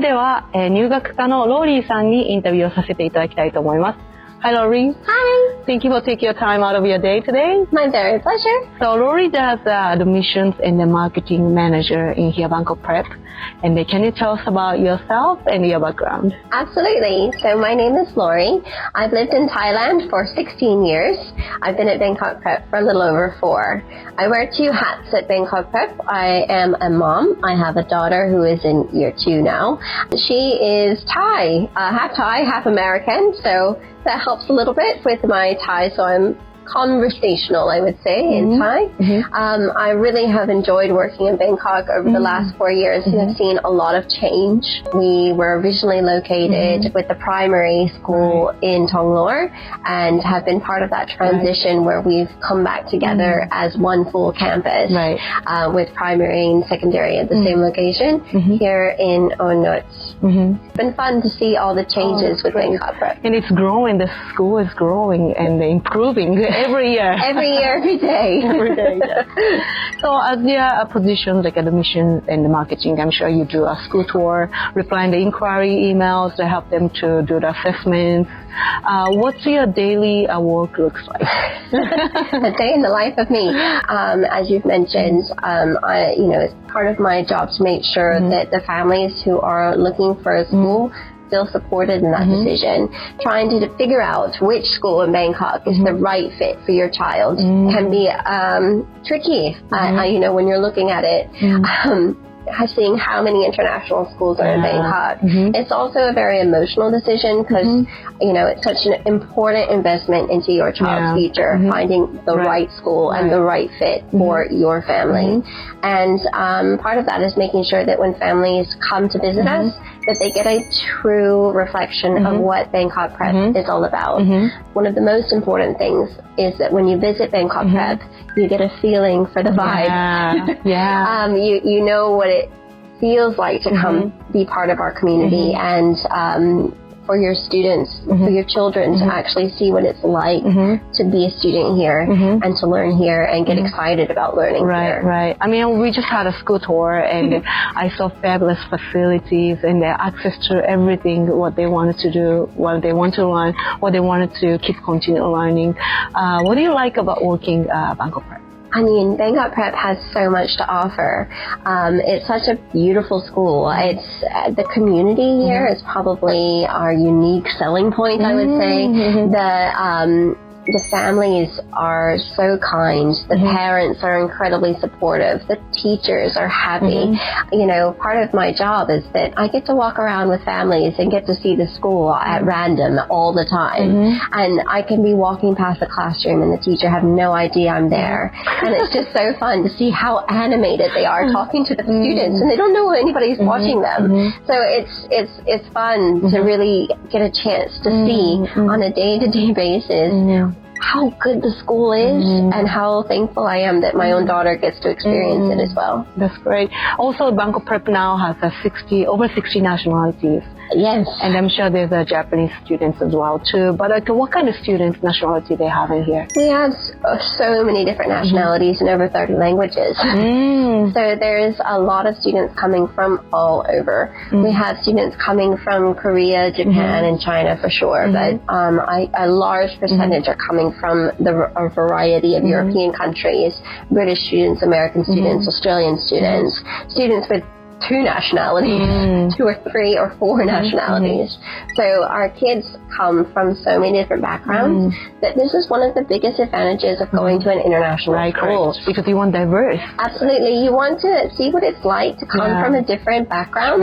れでは、入学課のローリーさんにインタビューをさせていただきたいと思います。Hi, Lori. Hi. Thank you for taking your time out of your day today. My very pleasure. So Lori does admissions and the marketing manager in here, Bangkok Prep. And can you tell us about yourself and your background? Absolutely. So my name is Lori. I've lived in Thailand for 16 years. I've been at Bangkok Prep for a little over 4. I wear 2 hats at Bangkok Prep. I am a mom. I have a daughter who is in year 2 now. She is Thai, half American. So that helps a little bit with my Thai. So I'm conversational, I would say, in Thai. I really have enjoyed working in Bangkok over the last 4 years and have seen a lot of change. We were originally located with the primary school in Tonglor and have been part of that transition where we've come back together as one full campus with primary and secondary at the same location here in Onut. It's been fun to see all the changes with Bangkok Prep. And it's growing, the school is growing and improving every year. Every day. Every day, yeah. So as your positions like admissions and marketing, I'm sure you do a school tour, replying the inquiry emails to help them to do the assessments. What's your daily work looks like? A day in the life of me. As you've mentioned, it's part of my job to make sure that the families who are looking for a school feel supported in that decision. Trying to figure out which school in Bangkok is the right fit for your child can be tricky. When you're looking at it. Seeing how many international schools are in Bangkok. It's also a very emotional decision because, it's such an important investment into your child's future, finding the right school and the right fit for your family. And part of that is making sure that when families come to visit us, that they get a true reflection of what Bangkok Prep is all about. One of the most important things is that when you visit Bangkok Prep, you get a feeling for the vibe. You know what it feels like to come be part of our community and for your students, for your children to actually see what it's like to be a student here and to learn here and get excited about learning here. Right. I mean, we just had a school tour and I saw fabulous facilities and their access to everything, what they wanted to do, what they want to learn, what they wanted to keep continue learning. What do you like about working Bangkok Prep? I mean, Bangkok Prep has so much to offer. It's such a beautiful school. It's the community here is probably our unique selling point, I would say. The families are so kind. The parents are incredibly supportive. The teachers are happy. Part of my job is that I get to walk around with families and get to see the school at random all the time. And I can be walking past the classroom and the teacher have no idea I'm there. And it's just so fun to see how animated they are talking to the students and they don't know anybody's watching them. So it's fun to really get a chance to see on a day-to-day basis how good the school is and how thankful I am that my own daughter gets to experience it as well. That's great. Also, Bangkok Prep now has over 60 nationalities. Yes. And I'm sure there's Japanese students as well too. But what kind of students nationality they have in here? We have so many different nationalities and over 30 languages. So there's a lot of students coming from all over. We have students coming from Korea, Japan, and China for sure. But a large percentage are coming from a variety of European countries, British students, American students, Australian students, students with 2 nationalities, 2 or 3 or 4 nationalities. So our kids come from so many different backgrounds that this is one of the biggest advantages of going to an international school. Because you want diverse. Absolutely. You want to see what it's like to come from a different background,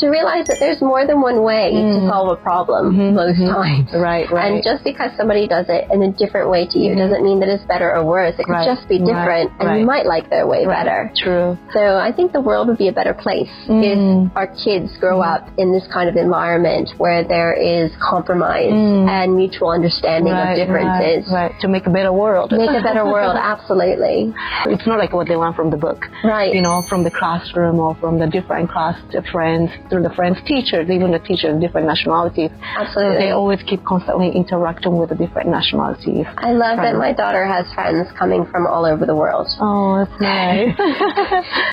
to realize that there's more than one way to solve a problem most times. Right. And just because somebody does it in a different way to you doesn't mean that it's better or worse. It could just be different and you might like their way better. True. So I think the world would be a better place if our kids grow up in this kind of environment where there is compromise and mutual understanding of differences. To make a better world. Make a better world, absolutely. It's not like what they learn from the book. From the classroom or from the different class friends, through the friends, teachers, even the teachers, different nationalities. Absolutely. They always keep constantly interacting with the different nationalities. I love that my daughter has friends coming from all over the world. Oh, that's nice.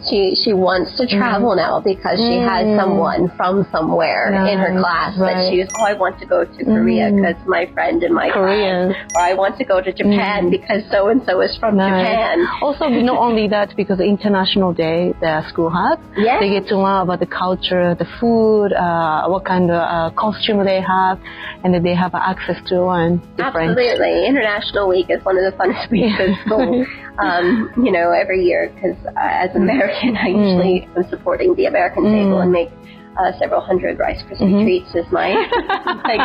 She wants to travel school now because she has someone from somewhere in her class that she was, I want to go to Korea because my friend in my class, or I want to go to Japan because so-and-so is from Japan. Also, not only that, because the International Day the school has, they get to learn about the culture, the food, what kind of costume they have, and that they have access to learn different. Absolutely. International Week is one of the funnest weeks in school, you know, every year, because as an American, I usually am supporting the American table and make several hundred Rice Krispie treats is my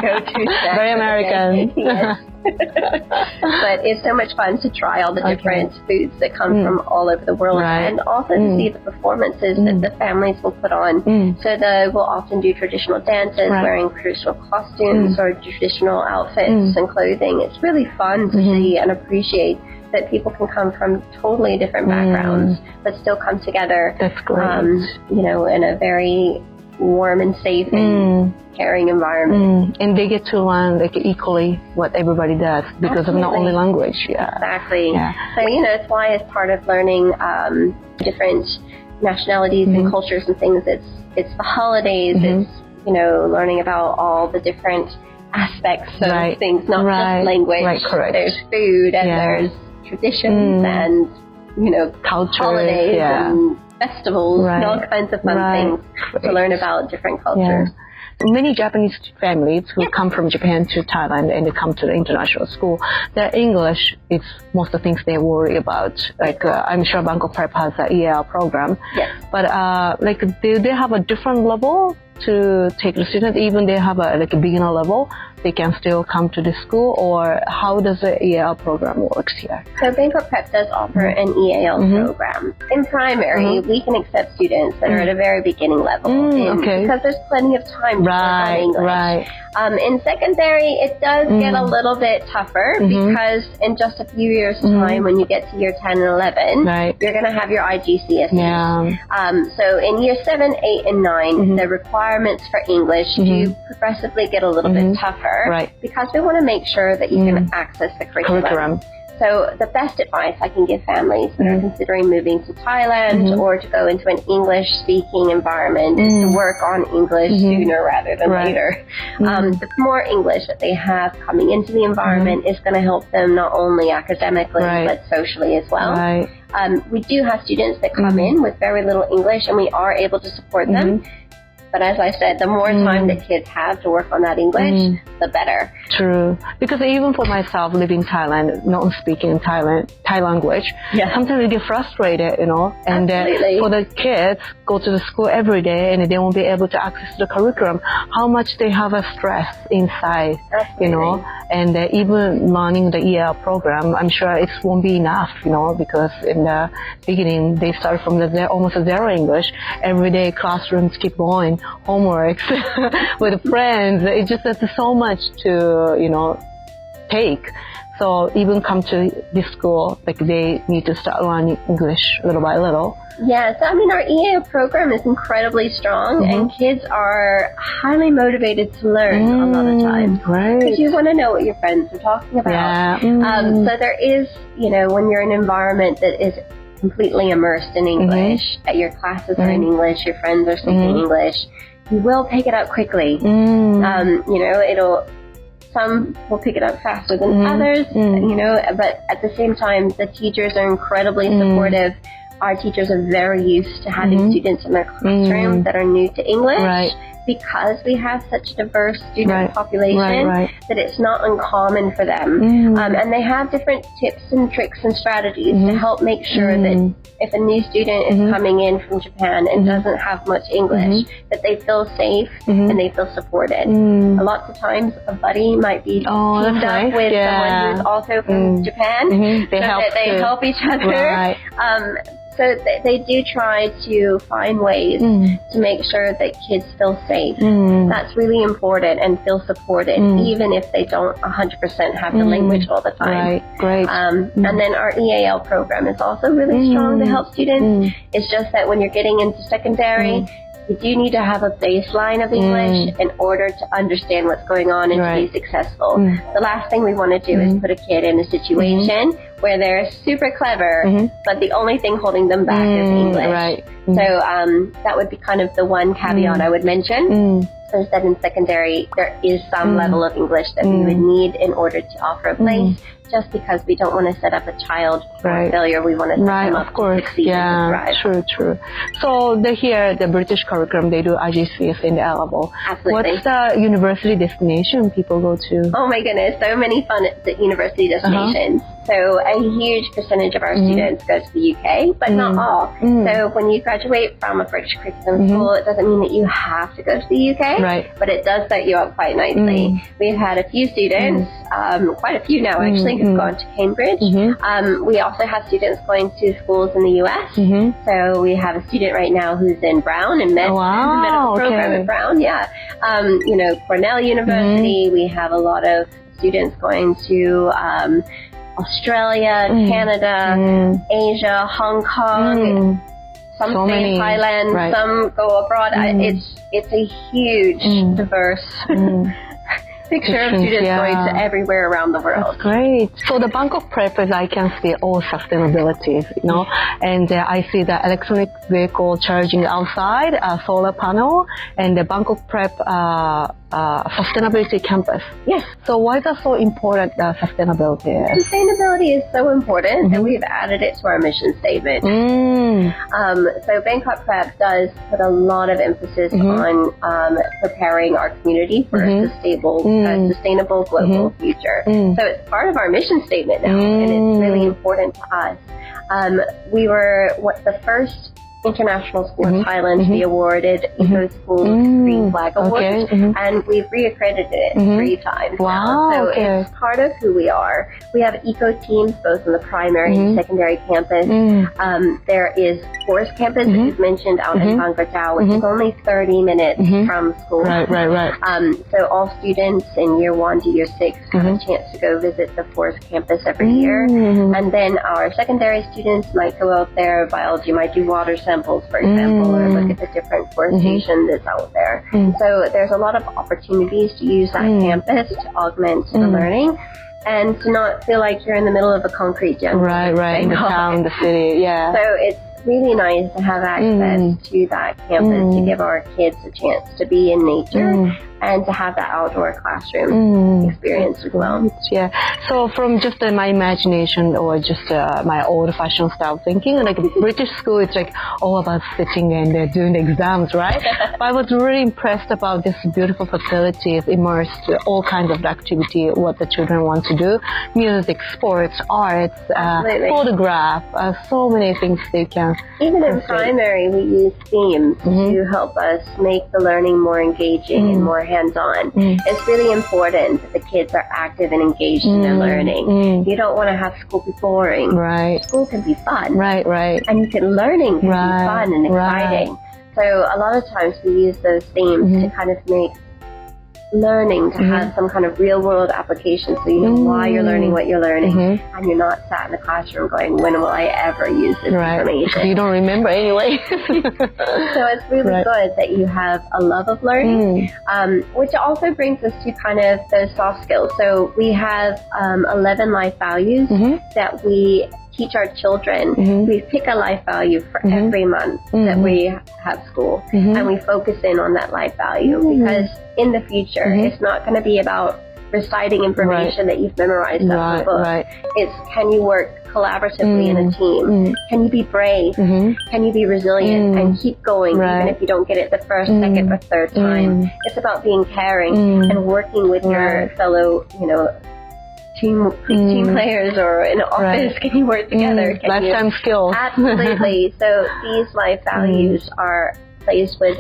go-to snack. Very American. Yes. But it's so much fun to try all the different foods that come from all over the world, and also to see the performances that the families will put on. So they will often do traditional dances, wearing traditional costumes or traditional outfits and clothing. It's really fun to see and appreciate that people can come from totally different backgrounds but still come together. That's great. You know, in a very warm and safe and caring environment. And they get to learn like equally what everybody does because of not only language. Exactly. So, you know, it's why as part of learning different nationalities and cultures and things, it's the holidays, it's, you know, learning about all the different aspects of things, not just language. There's food and there's traditions and, you know, culture, holidays and festivals and all kinds of fun things to learn about different cultures. Many Japanese families who come from Japan to Thailand and they come to the international school, their English is most of the things they worry about. Like I'm sure Bangkok Prep has an EAL program, but like do they have a different level to take the student? Even they have a beginner level, they can still come to the school, or how does the EAL program works here? So Bangkok Prep does offer an EAL program. In primary, we can accept students that are at a very beginning level because there's plenty of time to learn English. In secondary, it does get a little bit tougher because in just a few years' time, when you get to year 10 and 11, you're going to have your IGCSE. So in year 7, 8, and 9, the requirements for English do progressively get a little bit tougher because we want to make sure that you can access the curriculum. So the best advice I can give families that are considering moving to Thailand or to go into an English-speaking environment is to work on English sooner rather than later. The more English that they have coming into the environment is going to help them not only academically but socially as well. We do have students that come in with very little English and we are able to support them. But as I said, the more time that kids have to work on that English, the better. True. Because even for myself, living in Thailand, not speaking Thai language, sometimes we get frustrated, you know. And for the kids, go to the school every day and they won't be able to access the curriculum. How much they have a stress inside, you know. And even learning the EL program, I'm sure it won't be enough, you know, because in the beginning, they start from almost zero English. Every day, classrooms keep going. Homeworks with friends. It's just that's so much to, you know, take. So even come to this school, like they need to start learning English little by little. Yeah, so I mean our EA program is incredibly strong and kids are highly motivated to learn a lot of times. Because you want to know what your friends are talking about. So there is, you know, when you're in an environment that is completely immersed in English, your classes are in English, your friends are speaking English, you will pick it up quickly. You know, some will pick it up faster than others, you know, but at the same time, the teachers are incredibly supportive. Our teachers are very used to having students in their classroom that are new to English. Because we have such a diverse student population that it's not uncommon for them. And they have different tips and tricks and strategies to help make sure that if a new student is coming in from Japan and doesn't have much English, that they feel safe and they feel supported. A lot of times a buddy might be teamed up with someone who's also from Japan so that they help each other. So they do try to find ways to make sure that kids feel safe. That's really important and feel supported, even if they don't 100% have the language all the time. And then our EAL program is also really strong to help students. It's just that when you're getting into secondary, you do need to have a baseline of English in order to understand what's going on and to be successful. The last thing we want to do is put a kid in a situation where they're super clever, but the only thing holding them back is English. Right. So that would be kind of the one caveat I would mention. Is that in secondary there is some level of English that we would need in order to offer a place, just because we don't want to set up a child for failure. We want to set them up to succeed and thrive. True. So the British curriculum, they do IGCSE in the A level. Absolutely. What's the university destination people go to? Oh my goodness, so many fun university destinations. So a huge percentage of our students go to the UK, but not all. So when you graduate from a British curriculum school, it doesn't mean that you have to go to the UK, but it does set you up quite nicely. We've had a few students, quite a few now actually, who've gone to Cambridge. We also have students going to schools in the US. So we have a student right now who's in Brown and the medical program at Brown. Cornell University. We have a lot of students going to Australia, Canada, Asia, Hong Kong, some stay in Thailand, some go abroad. It's a huge, diverse picture of students going to everywhere around the world. That's great. So the Bangkok Prep is, I can see all sustainability, and I see the electronic vehicle charging outside, a solar panel, and the Bangkok Prep sustainability campus. Yes. So why is that so important, sustainability? Sustainability is so important that we've added it to our mission statement. So Bangkok Prep does put a lot of emphasis on preparing our community for a sustainable global future. So it's part of our mission statement now, and it's really important to us. We were the first international school in Thailand to be awarded Eco School Green Flag Award, and we've reaccredited it 3 times now. So it's part of who we are. We have eco teams both on the primary and secondary campus. There is Forest Campus, which is mentioned out in Bangkok, which is only 30 minutes from school. So all students in year 1 to year 6 have a chance to go visit the Forest Campus every year. And then our secondary students might go out there. Biology might do water samples, for example, or look at the different forestation that's out there. So there's a lot of opportunities to use that campus to augment the learning and to not feel like you're in the middle of a concrete jungle. Right, in the town, the city, So it's really nice to have access to that campus to give our kids a chance to be in nature and to have that outdoor classroom experience as well. Yeah. So from just my imagination or just my old-fashioned style thinking, like British school, it's like all about sitting and doing the exams, right? But I was really impressed about this beautiful facilities, immersed all kinds of activity, what the children want to do, music, sports, arts, photograph, so many things they can. Even in primary, we use themes to help us make the learning more engaging and more hands-on. It's really important that the kids are active and engaged in their learning. You don't want to have school be boring. School can be fun. And learning can be fun and exciting. So a lot of times we use those themes to kind of make learning to have some kind of real-world application, so you know why you're learning what you're learning, and you're not sat in the classroom going, when will I ever use this information? You don't remember anyway. So it's really good that you have a love of learning, which also brings us to kind of those soft skills. So we have 11 life values that we teach our children. We pick a life value for every month that we have school, and we focus in on that life value, because in the future it's not going to be about reciting information that you've memorized off the book. It's, can you work collaboratively in a team? Can you be brave? Can you be resilient and keep going even if you don't get it the first, second, or third time? It's about being caring and working with your fellow, team players, or in an office, can you work together? Lifetime skills. Absolutely. So these life values are placed with,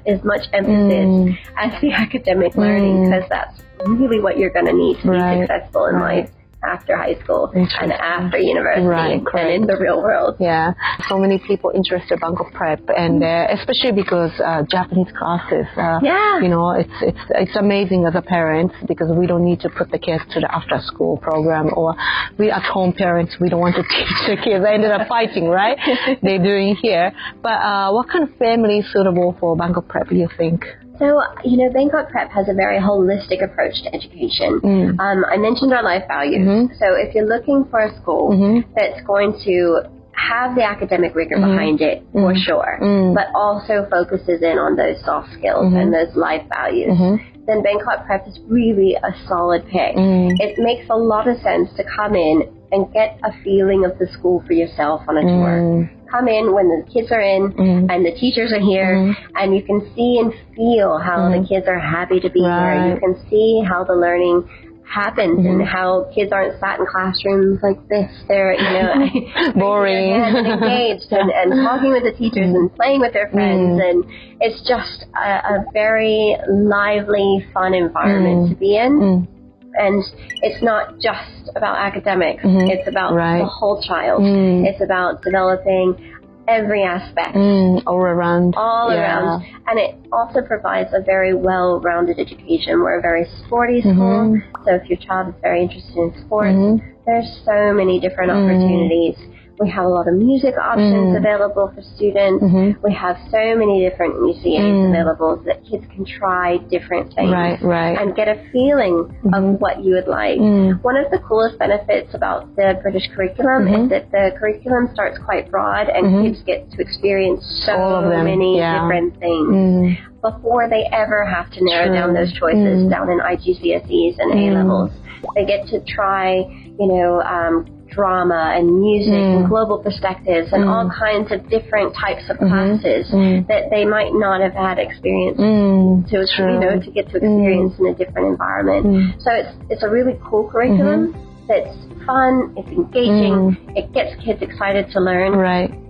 as much emphasis as the academic learning, because that's really what you're going to need to be successful in life after high school and after university and in the real world. Yeah, so many people interested in Bangkok Prep, and especially because Japanese classes, it's amazing as a parent, because we don't need to put the kids to the after school program, or we at home parents, we don't want to teach the kids. I ended up fighting, right? They're doing here. But what kind of family is suitable for Bangkok Prep, you think? So, Bangkok Prep has a very holistic approach to education. I mentioned our life values. So if you're looking for a school that's going to have the academic rigor behind it, for sure, but also focuses in on those soft skills and those life values, then Bangkok Prep is really a solid pick. It makes a lot of sense to come in and get a feeling of the school for yourself on a tour. Come in when the kids are in and the teachers are here, and you can see and feel how the kids are happy to be here. You can see how the learning happens and how kids aren't sat in classrooms like this. They're, boring and engaged and talking with the teachers and playing with their friends, and it's just a very lively, fun environment to be in. And it's not just about academics. It's about the whole child. It's about developing every aspect. All around. And it also provides a very well-rounded education. We're a very sporty school. So if your child is very interested in sports, there's so many different opportunities. We have a lot of music options available for students. We have so many different museums available so that kids can try different things and get a feeling of what you would like. One of the coolest benefits about the British curriculum is that the curriculum starts quite broad and kids get to experience so many different things before they ever have to narrow down those choices down in IGCSEs and A-levels. They get to try, drama and music and global perspectives and all kinds of different types of classes that they might not have had experience to get to experience in a different environment. So it's a really cool curriculum that's fun, it's engaging, it gets kids excited to learn.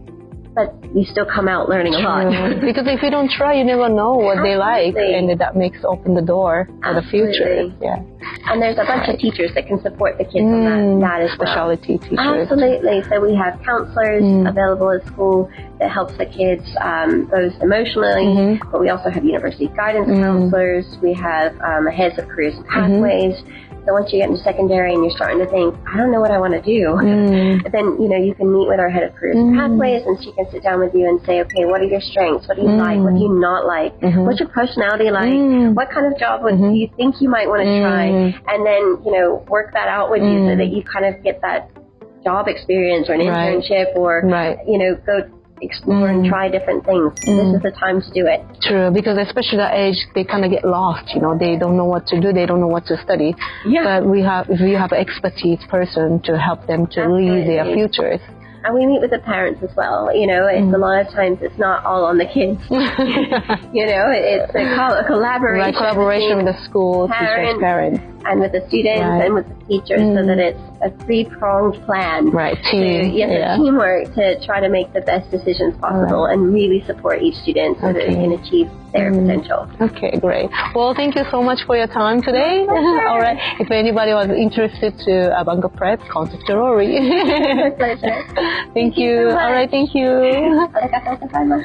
But you still come out learning a lot. Because if you don't try, you never know what they like, and that makes open the door for the future. And there's a bunch of teachers that can support the kids on that as well. Specialty teachers. Absolutely. So we have counselors available at school that helps the kids both emotionally, but we also have university guidance counselors. We have heads of careers and pathways. So once you get into secondary and you're starting to think, I don't know what I want to do, then, you can meet with our head of careers and pathways, and she can sit down with you and say, okay, what are your strengths? What do you like? What do you not like? What's your personality like? What kind of job do you think you might want to try? And then, work that out with you so that you kind of get that job experience or an internship or, go explore and try different things. This is the time to do it. True, because especially that age, they kind of get lost. They don't know what to do. They don't know what to study. But if we have an expertise person to help them to lead their futures. And we meet with the parents as well. It's a lot of times it's not all on the kids. It's a collaboration. Collaboration with the school, teachers, parents. And with the students and with the teachers, so that it's a three-pronged plan. Teamwork to try to make the best decisions possible and really support each student so that they can achieve their potential. Okay, great. Well, thank you so much for your time today. All right. If anybody was interested to Bangkok Prep, contact Rory. My pleasure. Thank you. So all right, thank you. ありがとうございます。